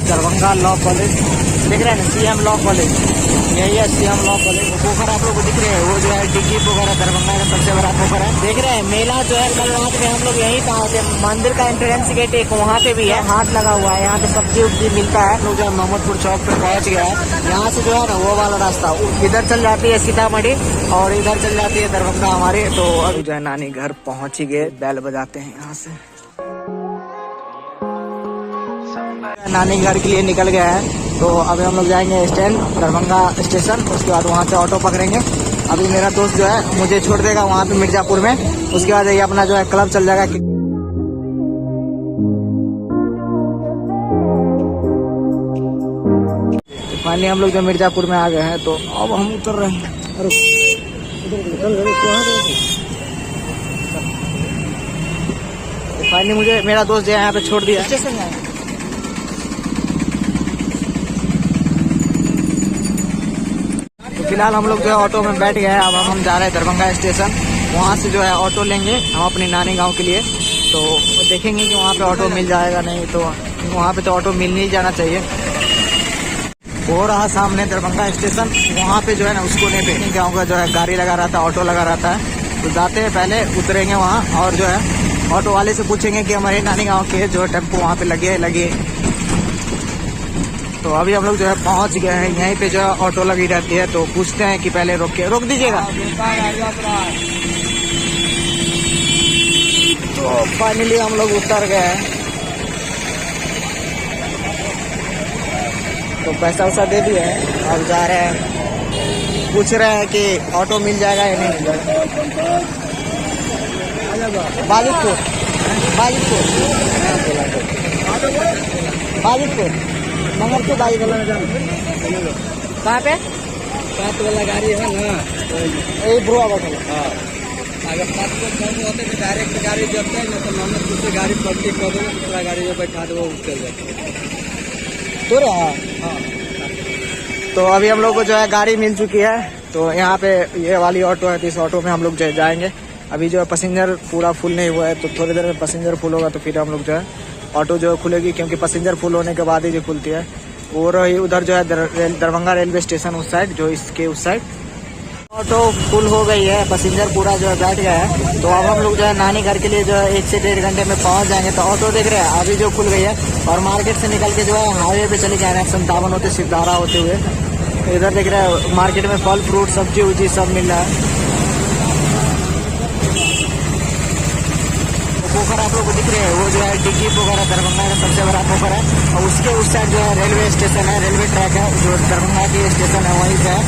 Darbhanga law college दिख रहे हैं ना, सीएम लॉ कॉलेज, यही है सीएम लॉ कॉलेज। पोखर आप लोग को दिख रहे हैं, वो जो है डिग्गी पोखर है, दरभंगा का सबसे बड़ा पोखर है। देख रहे हैं मेला जो है कल रात में हम लोग यहीं पहुंचे, मंदिर का एंट्रेंस गेट एक वहाँ पे भी है, हाट लगा हुआ है, यहाँ पे सब्जी उब्जी मिलता है। लोग जो है मोहम्मदपुर चौक पे पहुँच गया है। यहाँ से जो है ना वो वाला रास्ता इधर चल जाती है सीतामढ़ी और इधर चल जाती है दरभंगा हमारे। तो अभी जो है नानी घर पहुँच गए, बैल बजाते हैं यहाँ से। नानी घर के लिए निकल गया है, तो अभी हम लोग जाएंगे स्टैंड दरभंगा स्टेशन, उसके बाद वहाँ से ऑटो पकड़ेंगे। अभी मेरा दोस्त जो है मुझे छोड़ देगा वहाँ पे मिर्जापुर में, उसके बाद ये अपना जो है क्लब चल जाएगा। फाइनली हम लोग जो मिर्जापुर में आ गए हैं, तो अब हम उतर रहे हैं। फाइनली मुझे मेरा दोस्त जो है यहाँ पे छोड़ दिया स्टेशन में। फिलहाल हम लोग जो है ऑटो में बैठ गए हैं, अब हम जा रहे हैं दरभंगा स्टेशन। वहाँ से जो है ऑटो लेंगे हम अपनी नानी गांव के लिए, तो देखेंगे कि वहाँ पे ऑटो मिल जाएगा, नहीं तो वहाँ पे तो ऑटो मिल नहीं जाना चाहिए। वो रहा सामने दरभंगा स्टेशन, वहाँ पे जो है ना उसको नहीं पे गाँव का जो है गाड़ी लगा रहा था, ऑटो लगा रहता है। तो जाते हैं पहले उतरेंगे वहाँ और जो है ऑटो वाले से पूछेंगे कि हमारे नानी गाँव के जो टेम्पो वहाँ पे लगे। तो अभी हम लोग जो है पहुंच गए हैं, यहीं पे जो है ऑटो लगी रहती है, तो पूछते हैं कि पहले रोक दीजिएगा। तो फाइनली हम लोग उतर गए हैं, तो पैसा वैसा दे दिए हैं। अब जा रहे हैं, पूछ रहे हैं कि ऑटो मिल जाएगा या नहीं मिल जाएगा। बाजितपुर मंगल के बाइक वाला कहाँ पे 7 वाला गाड़ी है ना, यही बुआ बटल। हाँ, अगर 7 को कम होते तो डायरेक्ट गाड़ी जबते है ना, तो मोहम्मदपुर से गाड़ी पलटी कर दो, दूसरा गाड़ी में बैठा दो, वो चल जाते तो हाँ। तो अभी हम लोग को जो है गाड़ी मिल चुकी है, तो यहाँ पे ये वाली ऑटो है, तो इस ऑटो में हम लोग जो जाएंगे। अभी जो है पैसेंजर पूरा फुल नहीं हुआ है, तो थोड़ी देर में पैसेंजर फुल होगा तो फिर हम लोग जो है ऑटो जो खुलेगी, क्योंकि पैसेंजर फुल होने के बाद ही जो खुलती है। वो रही उधर जो है दरभंगा रेलवे स्टेशन उस साइड, जो इसके उस साइड ऑटो फुल हो गई है, पैसेंजर पूरा जो है बैठ गया है। तो अब हम लोग जो है नानी घर के लिए जो है 1 से 1.5 घंटे में पहुंच जाएंगे। तो ऑटो देख रहे हैं अभी जो खुल गई है, और मार्केट से निकल के जो है हाईवे पे चले जा रहे हैं 57 होते सिद्धारा होते हुए। तो इधर देख रहे हैं मार्केट में फल फ्रूट सब्जी उब्जी सब मिल रहा है। पोखर आप लोग को दिख रहे हैं, वो जो है डिग्गी पोखर है, दरभंगा का सबसे बड़ा पोखर है। और उसके उस साइड जो है रेलवे स्टेशन है, रेलवे ट्रैक है, जो दरभंगा की स्टेशन है वहीं से है।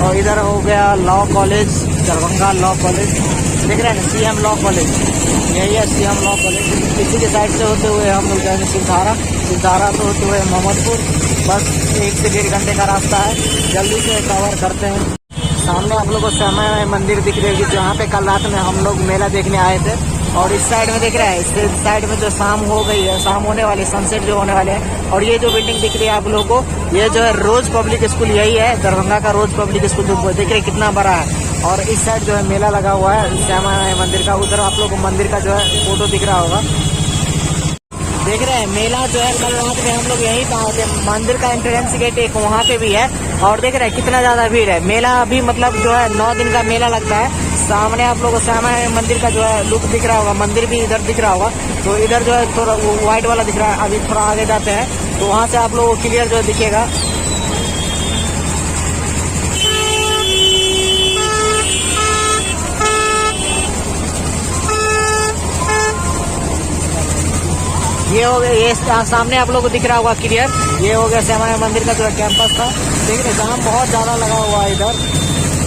और इधर हो गया law college, Darbhanga law college दिख रहे हैं ना, सीएम लॉ कॉलेज, यही है सीएम लॉ कॉलेज। इसी के साइड से होते हुए हम लोग जाएंगे सिद्धारा से होते हुए मोहम्मदपुर। बस 1 से 1.5 घंटे का रास्ता है, जल्दी से कवर करते हैं। सामने आप लोग को श्यामा मंदिर दिख रही है, जहाँ पे कल रात में हम लोग मेला देखने आए थे। और इस साइड में दिख रहा है, इस साइड में जो शाम हो गई है, शाम होने वाली, सनसेट जो होने वाले हैं। और ये जो बिल्डिंग दिख रही है आप लोगों को, ये जो है रोज पब्लिक स्कूल, यही है दरभंगा का रोज पब्लिक स्कूल, जो देख रहे कितना बड़ा है। और इस साइड जो है मेला लगा हुआ है श्यामा मंदिर का, उधर आप लोग को मंदिर का जो है फोटो दिख रहा होगा। देख रहे हैं मेला जो है कल रात में हम लोग यहीं पहुंचे, मंदिर का एंट्रेंस गेट एक वहाँ पे भी है। और देख रहे हैं कितना ज्यादा भीड़ है। मेला अभी मतलब जो है 9 दिन का मेला लगता है। सामने आप लोगों को श्यामा मंदिर का जो है लुक दिख रहा होगा, मंदिर भी इधर दिख रहा होगा। तो इधर जो है थोड़ा व्हाइट वाला दिख रहा है। अभी थोड़ा आगे जाते हैं तो वहाँ से आप लोगों को क्लियर जो है दिखेगा। ये हो गया, ये सामने आप लोगों को दिख रहा होगा क्लियर, ये हो गया श्यामा मंदिर का जो है कैंपस था। देख रहे जाम बहुत ज्यादा लगा हुआ है इधर।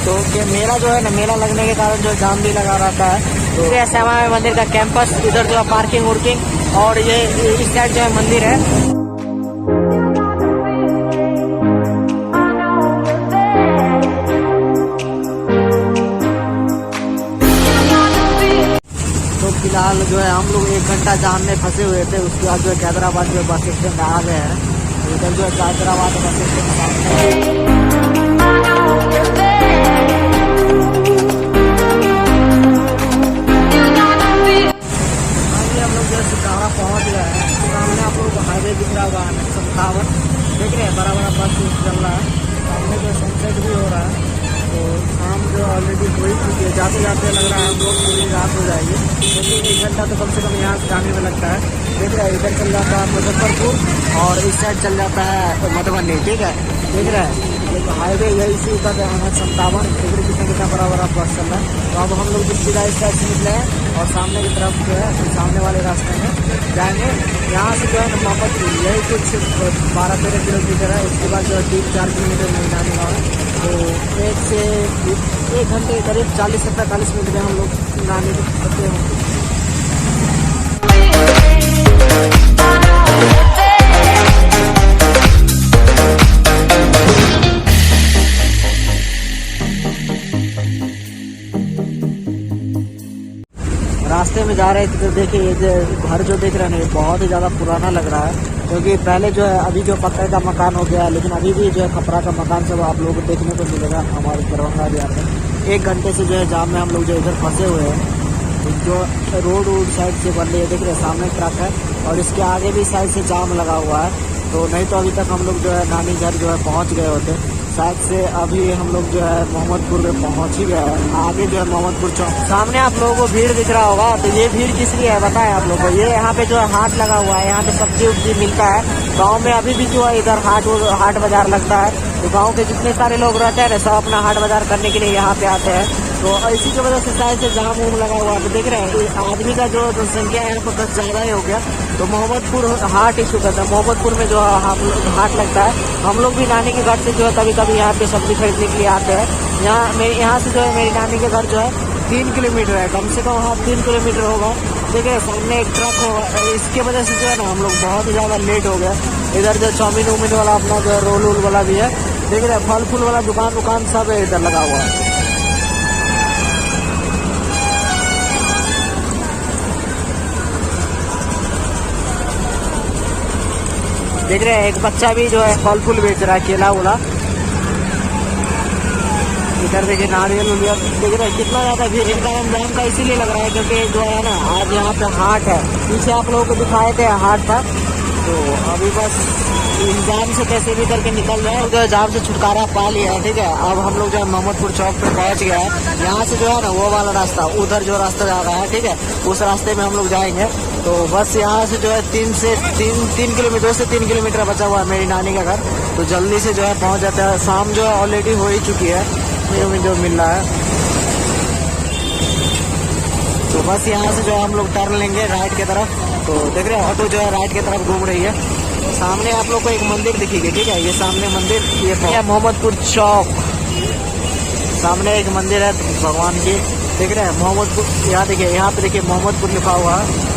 तो ये मेला जो है ना, मेला लगने के कारण जो जाम भी लगा रहता है। तो ये श्यामा मंदिर का कैंपस, इधर जो है पार्किंग उर्किंग, और ये इस साइड जो है मंदिर है। तो फिलहाल जो है हम लोग 1 घंटा जाम में फंसे हुए थे, उसके बाद जो है हैदराबाद जो बस स्टैंड आ गए हैं। इधर जो है हैदराबाद बस स्टैंड पहुंच गया है। सामने आप लोगों को हाईवे दिख रहा होगा 57। देख रहे हैं बड़ा बड़ा बस चल रहा है, सामने जो सनसेट भी हो रहा है। तो शाम जो ऑलरेडी हो ही चुकी है, जाते जाते लग रहा है हम लोग पूरी रात हो जाएगी, क्योंकि 1 घंटा तो कम से कम यहाँ से जाने में लगता है। देख रहे हैं इधर चल जाता है मुजफ्फरपुर और इस साइड चल जाता है मधुबनी, ठीक है। देख रहे हैं एक हाईवे यही से उतर रहे हैं 57, देखिए कितना बड़ा बड़ा बस चल रहा है। तो अब हम लोग जो सीधा इस साइड से निकले हैं और सामने की तरफ जो है सामने वाले रास्ते में जाएंगे। यहाँ से जो है मोहम्मदपुर यही कुछ 12-13 किलोमीटर है, उसके बाद जो है 3-4 किलोमीटर में जाने का है। तो 1 से 1 घंटे करीब 40 से 45 मिनट में हम लोग नानी को सकते हैं। रास्ते में जा रहे थे तो देखिए ये घर जो देख रहे हैं बहुत ही ज़्यादा पुराना लग रहा है, क्योंकि पहले जो है अभी जो पत्थर का मकान हो गया, लेकिन अभी भी जो है खपरा का मकान सब आप लोगों को देखने को मिलेगा हमारे दरभंगा एरिया में। 1 घंटे से जो है जाम में हम लोग जो इधर फंसे हुए हैं। तो जो रोड साइड से बन रही है, देख रहे हैं सामने ट्रक है और इसके आगे भी साइड से जाम लगा हुआ है। तो नहीं तो अभी तक हम लोग जो है नानी घर जो है पहुँच गए होते। साइड से अभी हम लोग जो है मोहम्मदपुर में पहुंच ही गए हैं। आगे जो है मोहम्मदपुर चौक, सामने आप लोगों को भीड़ दिख रहा होगा। तो ये भीड़ किस लिए है बताएं आप लोगों को। ये यहाँ पे जो है हाट लगा हुआ है, यहाँ पे सब्जी उब्जी मिलता है। गांव में अभी भी जो है इधर हाट बाजार लगता है। तो गांव के जितने सारे लोग रहते हैं ना सब अपना हाट बाजार करने के लिए यहाँ पे आते हैं। तो इसी की वजह से शायद से जाम उम लगा हुआ है। तो देख रहे हैं आदमी का जो संख्या है यहाँ पर कुछ ज़्यादा ही हो गया। तो मोहम्मदपुर हाट इशू करता है, मोहम्मदपुर में जो हाट लगता है। हम लोग भी नानी के घर से जो है कभी कभी यहाँ पे सब्जी खरीदने के लिए आते हैं। यहाँ से जो है मेरी नानी के घर जो है 3 किलोमीटर है, कम से कम हाँ 3 किलोमीटर होगा। देखिए सामने एक ट्रक होगा, इसके वजह से जो है ना हम लोग बहुत ही ज़्यादा लेट हो गया। इधर जो चाउमीन उमीन वाला अपना जो रोल वोल वाला भी है, देख रहे हैं फल फूल वाला दुकान सब है इधर लगा हुआ है। देख रहे हैं एक बच्चा भी जो है फल फूल बेच रहा है, केला उला। इधर देखिए नारियल उलियल, देख रहे हैं कितना ज़्यादा भीड़ जाम का इसीलिए लग रहा है क्योंकि जो है ना आज यहाँ पे हाट है। पीछे आप लोगों को दिखाए थे हाट था। तो अभी बस जाम से कैसे भी करके निकल रहे हैं, जो जाम से छुटकारा पा लिया है, ठीक है। अब हम लोग जो है मोहम्मदपुर चौक पे पहुँच गया है। यहाँ से जो है ना वो वाला रास्ता, उधर जो रास्ता जा रहा है, ठीक है, उस रास्ते में हम लोग जाएंगे। तो बस यहाँ से जो है 3 किलोमीटर से 3 किलोमीटर बचा हुआ है मेरी नानी का घर। तो जल्दी से जो है पहुँच जाता है। शाम जो है ऑलरेडी हो ही चुकी है, जो मिल रहा है। तो बस यहाँ से जो है हम लोग टर्न लेंगे राइट की तरफ। तो देख रहे हैं ऑटो जो है राइट की तरफ घूम रही है। सामने आप लोग को एक मंदिर दिखेगी, ठीक है, ये सामने मंदिर, ये मोहम्मदपुर चौक, सामने एक मंदिर है भगवान की, देख रहे हैं मोहम्मदपुर। यहाँ देखिए, यहाँ पे देखिए मोहम्मदपुर लिखा हुआ है।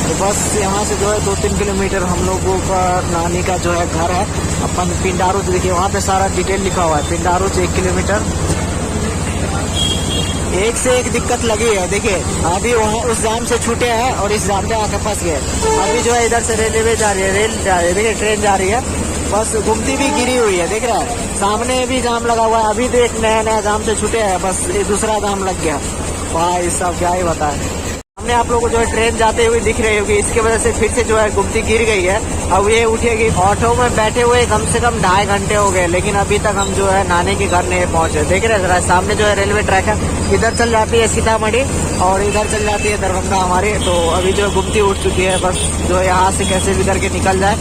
तो बस यहाँ से जो है 2-3 किलोमीटर हम लोगों का नानी का जो है घर है। अपन पिंडारुच देखिए वहाँ पे सारा डिटेल लिखा हुआ है। पिंडारुच 1 किलोमीटर। एक से एक दिक्कत लगी है, देखिए अभी वहाँ उस जाम से छूटे हैं और इस जाम पे आके फंस गए। अभी जो है इधर से रेलवे जा रही है, रेल जा रही है, देखिए ट्रेन जा रही है। बस गुमती भी गिरी हुई है, देख रहा है सामने भी जाम लगा हुआ है। अभी तो एक नया जाम से छूटे हैं, बस ये दूसरा जाम लग गया। भाई साहब क्या ही बताए। हमने आप लोगों को जो है ट्रेन जाते हुए दिख रही होगी, इसकी वजह से फिर से जो है गुमती गिर गई है। अब ये उठेगी। ऑटो में बैठे हुए कम से कम 2.5 घंटे हो गए, लेकिन अभी तक हम जो है नानी के घर नहीं पहुंचे। देख रहे हैं सामने जो है रेलवे ट्रैक है, इधर चल जाती है सीतामढ़ी और इधर चल जाती है दरभंगा हमारी। तो अभी जो गुमती उठ चुकी है, बस जो है यहाँ से कैसे भी करके निकल जाए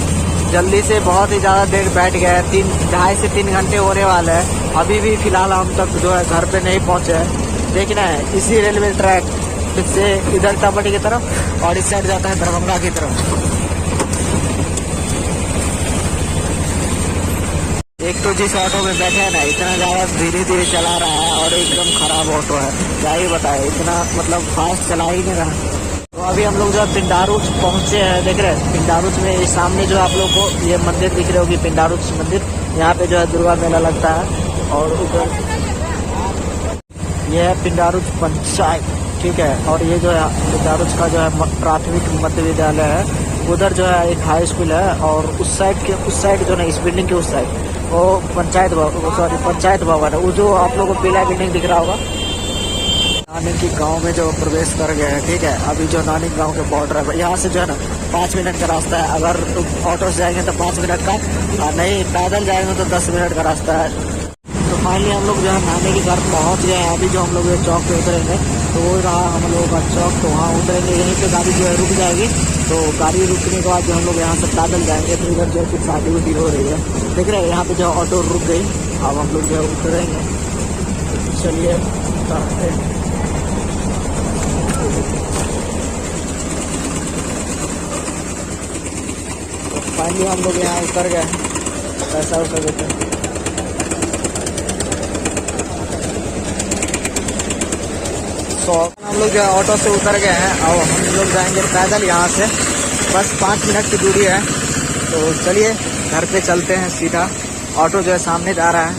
जल्दी से। बहुत ही ज़्यादा देर बैठ गए, 2.5 से 3 घंटे होने वाले हैं। अभी भी फिलहाल हम तक जो है घर पे नहीं पहुँचे हैं। देखना है इसी रेलवे ट्रैक से इधर टापटी की तरफ और इस साइड जाता है दरभंगा की तरफ। एक तो जिस ऑटो में बैठे हैं ना, इतना ज़्यादा धीरे धीरे चला रहा है और एकदम खराब ऑटो है, क्या ही बताए, इतना मतलब फास्ट चला ही नहीं रहा। तो अभी हम लोग जो है पिंडारुच पहुँचे हैं। देख रहे हैं पिंडारुच में सामने जो आप लोग को ये मंदिर दिख रही होगी, पिंडारुच मंदिर। यहाँ पे जो है दुर्गा मेला लगता है और उधर ये है पिंडारुच पंचायत, ठीक है। और ये जो है पिंडारुच का जो है प्राथमिक मध्य विद्यालय है। उधर जो है एक हाई स्कूल है और उस साइड जो है इस बिल्डिंग के उस साइड वो पंचायत भवन है। वो जो आप लोगों को पीला बिल्डिंग दिख रहा होगा, नानी की गांव में जो प्रवेश कर गए हैं, ठीक है। अभी जो नानी गांव के बॉर्डर है, यहाँ से जो है ना 5 मिनट का रास्ता है। अगर ऑटो से जाएंगे तो 5 मिनट का, और नहीं पैदल जाएंगे तो 10 मिनट का रास्ता है। तो फाइनली हम लोग जो है नानी के घर पहुंच गए हैं। अभी जो हम लोग ये चौक पे उतरेंगे तो वो रहा हम लोगों का चौक, तो वहाँ उतरेंगे। यहीं पे गाड़ी जो है रुक जाएगी, तो गाड़ी रुकने के बाद जो हम लोग यहाँ से पैदल जाएंगे। तो इधर जो है कुछ शादी उदी हो रही है, देख रहे हैं यहाँ पे जो ऑटो रुक गई। अब हम लोग जो है उतरेंगे। चलिए उतरते हैं। फाइनली हम लोग यहाँ उतर गए, पैसा वैसा देते हैं। तो हम लोग जो है ऑटो से उतर गए हैं और हम लोग जाएंगे पैदल यहाँ से, बस 5 मिनट की दूरी है। तो चलिए घर पे चलते हैं सीधा। ऑटो जो है सामने जा रहा है,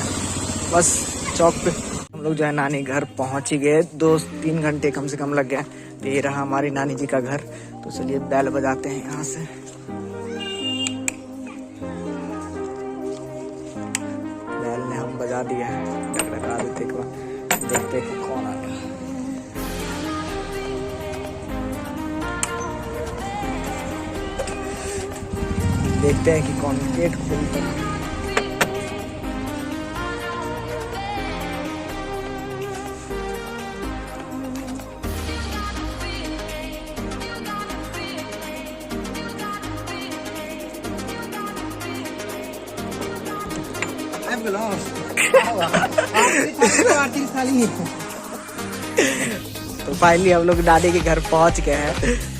बस चौक पे। हम लोग जो है नानी घर पहुँच ही गए, 2-3 घंटे कम से कम लग गए। तो ये रहा हमारी नानी जी का घर। तो चलिए बैल बजाते हैं यहाँ से। बैल ने हम बजा दिया है, डगडगा देते एक बार, देखते कि कौन आ गया। देखते हैं कि कौन गेट खोलता है। तो फाइनली हम लोग नानी के घर पहुंच गए हैं।